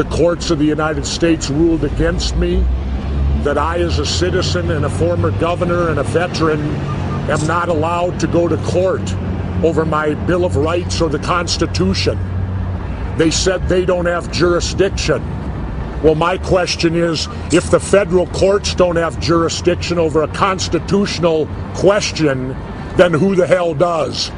the courts of the United States ruled against me, that I, as a citizen and a former governor and a veteran, am not allowed to go to court over my Bill of Rights or the Constitution. They said they don't have jurisdiction. Well, my question is, if the federal courts don't have jurisdiction over a constitutional question, then who the hell does?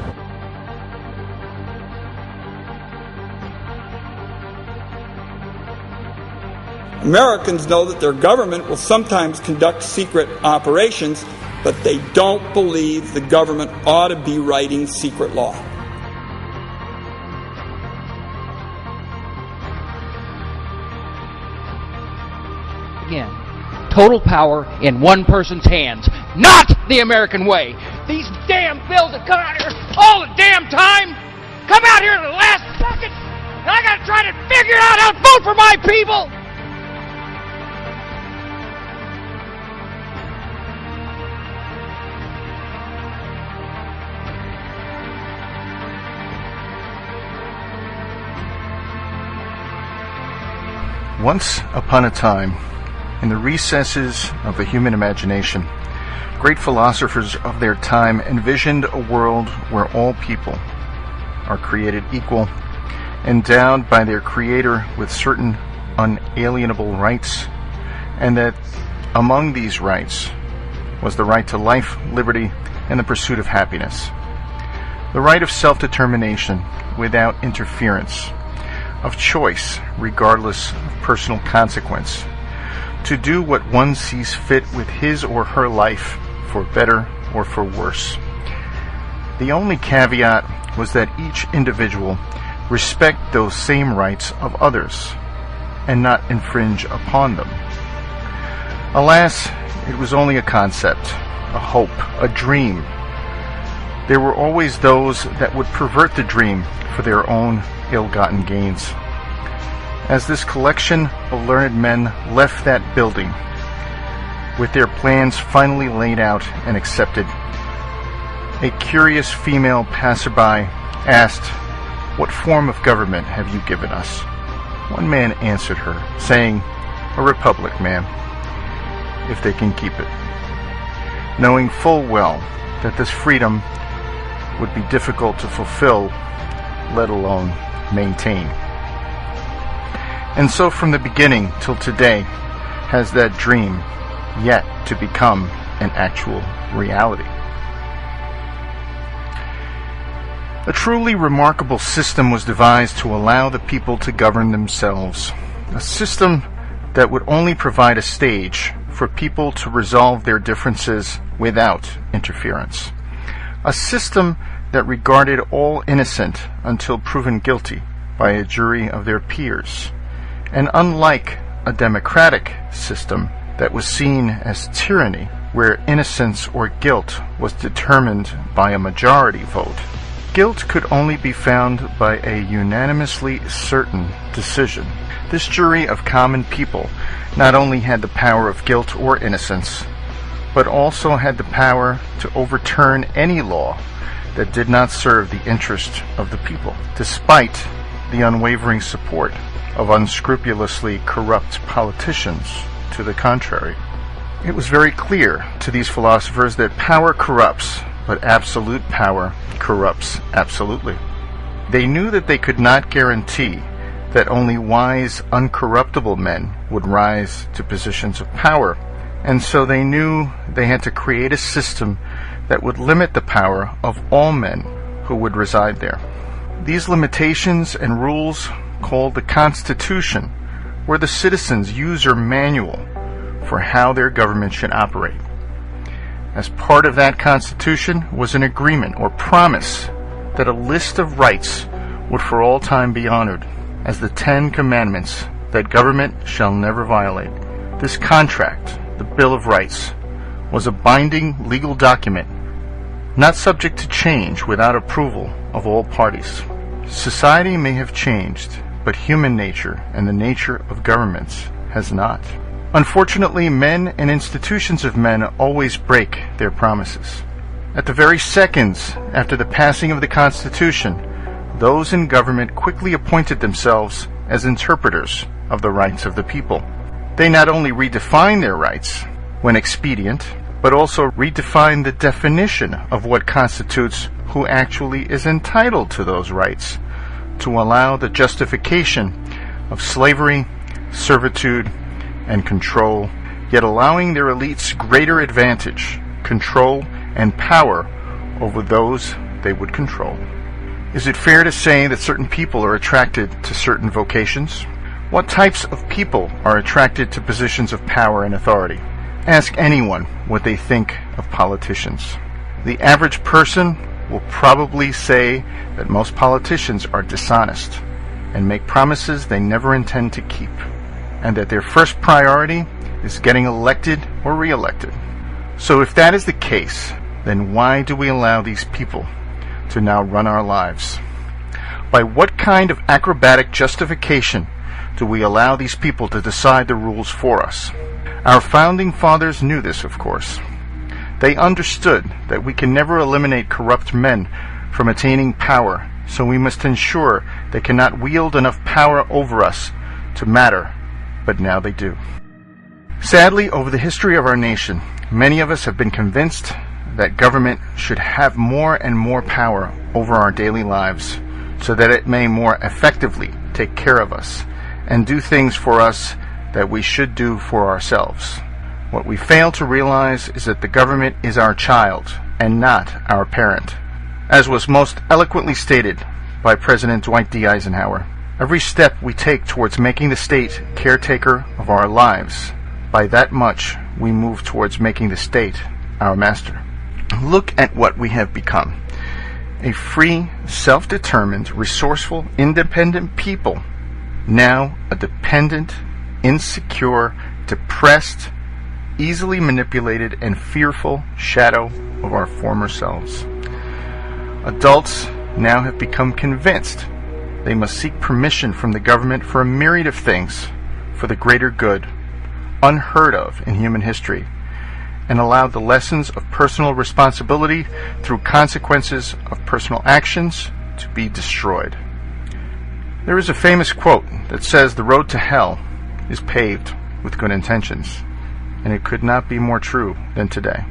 Americans know that their government will sometimes conduct secret operations, but they don't believe the government ought to be writing secret law. Again, total power in one person's hands, not the American way. These damn bills that come out here all the damn time come out here at the last second, and I gotta try to figure out how to vote for my people. Once upon a time, in the recesses of the human imagination, great philosophers of their time envisioned a world where all people are created equal, endowed by their Creator with certain unalienable rights, and that among these rights was the right to life, liberty, and the pursuit of happiness. The right of self-determination without interference, of choice regardless of personal consequence, to do what one sees fit with his or her life, for better or for worse. The only caveat was that each individual respect those same rights of others and not infringe upon them. Alas, it was only a concept, a hope, a dream. There were always those that would pervert the dream for their own ill-gotten gains. As this collection of learned men left that building, with their plans finally laid out and accepted, a curious female passerby asked, "What form of government have you given us?" One man answered her, saying, "A republic, ma'am, if they can keep it," knowing full well that this freedom would be difficult to fulfill, let alone maintain. And so from the beginning till today has that dream yet to become an actual reality. A truly remarkable system was devised to allow the people to govern themselves, a system that would only provide a stage for people to resolve their differences without interference, a system that regarded all innocent until proven guilty by a jury of their peers. And unlike a democratic system that was seen as tyranny, where innocence or guilt was determined by a majority vote, guilt could only be found by a unanimously certain decision. This jury of common people not only had the power of guilt or innocence, but also had the power to overturn any law that did not serve the interest of the people, despite the unwavering support of unscrupulously corrupt politicians to the contrary. It was very clear to these philosophers that power corrupts, but absolute power corrupts absolutely. They knew that they could not guarantee that only wise, uncorruptible men would rise to positions of power, and so they knew they had to create a system that would limit the power of all men who would reside there. These limitations and rules, called the Constitution, were the citizens' user manual for how their government should operate. As part of that Constitution was an agreement or promise that a list of rights would for all time be honored as the 10 Commandments that government shall never violate. This contract, the Bill of Rights, was a binding legal document not subject to change without approval of all parties. Society may have changed, but human nature and the nature of governments has not. Unfortunately, men and institutions of men always break their promises. At the very seconds after the passing of the Constitution, those in government quickly appointed themselves as interpreters of the rights of the people. They not only redefine their rights when expedient, but also redefine the definition of what constitutes who actually is entitled to those rights, to allow the justification of slavery, servitude, and control, yet allowing their elites greater advantage, control, and power over those they would control. Is it fair to say that certain people are attracted to certain vocations? What types of people are attracted to positions of power and authority? Ask anyone what they think of politicians. The average person will probably say that most politicians are dishonest and make promises they never intend to keep, and that their first priority is getting elected or re-elected. So if that is the case, then why do we allow these people to now run our lives? By what kind of acrobatic justification do we allow these people to decide the rules for us? Our founding fathers knew this, of course. They understood that we can never eliminate corrupt men from attaining power, so we must ensure they cannot wield enough power over us to matter, but now they do. Sadly, over the history of our nation, many of us have been convinced that government should have more and more power over our daily lives so that it may more effectively take care of us and do things for us that we should do for ourselves. What we fail to realize is that the government is our child and not our parent. As was most eloquently stated by President Dwight D. Eisenhower, every step we take towards making the state caretaker of our lives, by that much we move towards making the state our master. Look at what we have become. A free, self-determined, resourceful, independent people. Now a dependent, insecure, depressed, easily manipulated, and fearful shadow of our former selves. Adults now have become convinced they must seek permission from the government for a myriad of things for the greater good, unheard of in human history, and allow the lessons of personal responsibility through consequences of personal actions to be destroyed. There is a famous quote that says the road to hell is paved with good intentions, and it could not be more true than today.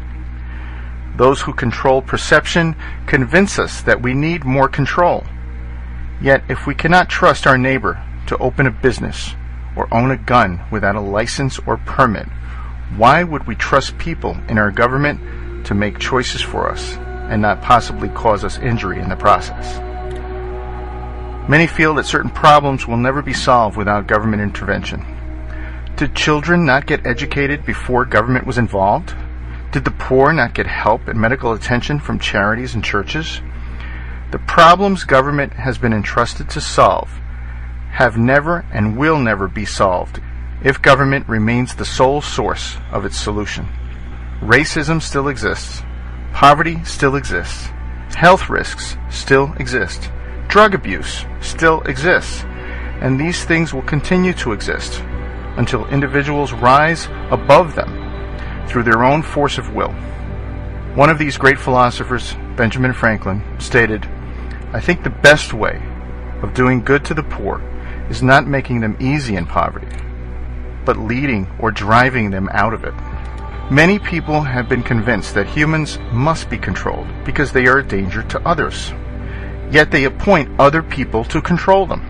Those who control perception convince us that we need more control. Yet if we cannot trust our neighbor to open a business or own a gun without a license or permit, why would we trust people in our government to make choices for us and not possibly cause us injury in the process? Many feel that certain problems will never be solved without government intervention. Did children not get educated before government was involved? Did the poor not get help and medical attention from charities and churches? The problems government has been entrusted to solve have never and will never be solved if government remains the sole source of its solution. Racism still exists. Poverty still exists. Health risks still exist. Drug abuse still exists. And these things will continue to exist until individuals rise above them through their own force of will. One of these great philosophers, Benjamin Franklin, stated, "I think the best way of doing good to the poor is not making them easy in poverty, but leading or driving them out of it." Many people have been convinced that humans must be controlled because they are a danger to others. Yet they appoint other people to control them.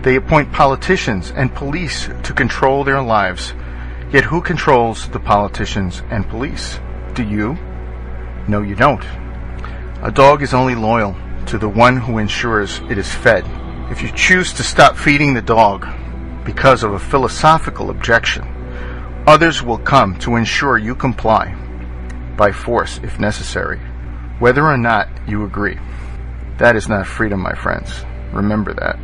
They appoint politicians and police to control their lives. Yet who controls the politicians and police? Do you? No, you don't. A dog is only loyal to the one who ensures it is fed. If you choose to stop feeding the dog because of a philosophical objection, others will come to ensure you comply, by force if necessary, whether or not you agree. That is not freedom, my friends. Remember that.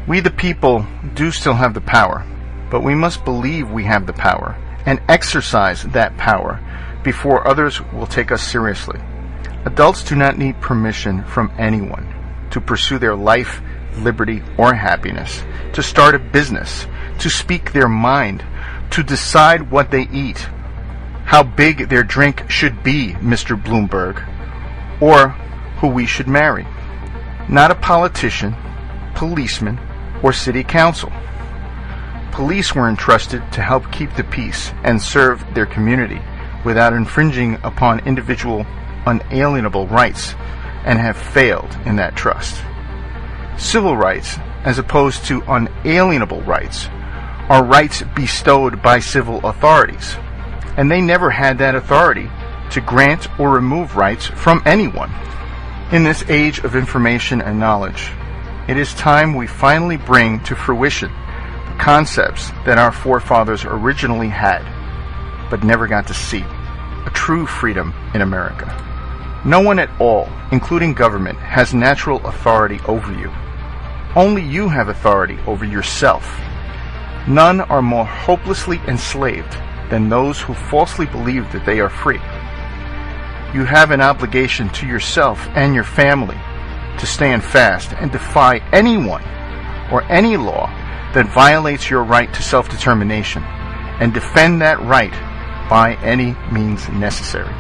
We the people do still have the power, but we must believe we have the power and exercise that power before others will take us seriously. Adults do not need permission from anyone to pursue their life, liberty, or happiness, to start a business, to speak their mind, to decide what they eat, how big their drink should be, Mr. Bloomberg, or who we should marry. Not a politician, policeman, or city council. police were entrusted to help keep the peace and serve their community without infringing upon individual unalienable rights, and have failed in that trust. Civil rights, as opposed to unalienable rights, are rights bestowed by civil authorities, and they never had that authority to grant or remove rights from anyone. In this age of information and knowledge, it is time we finally bring to fruition the concepts that our forefathers originally had, but never got to see: a true freedom in America. No one at all, including government, has natural authority over you. Only you have authority over yourself. None are more hopelessly enslaved than those who falsely believe that they are free. You have an obligation to yourself and your family to stand fast and defy anyone or any law that violates your right to self-determination, and defend that right by any means necessary.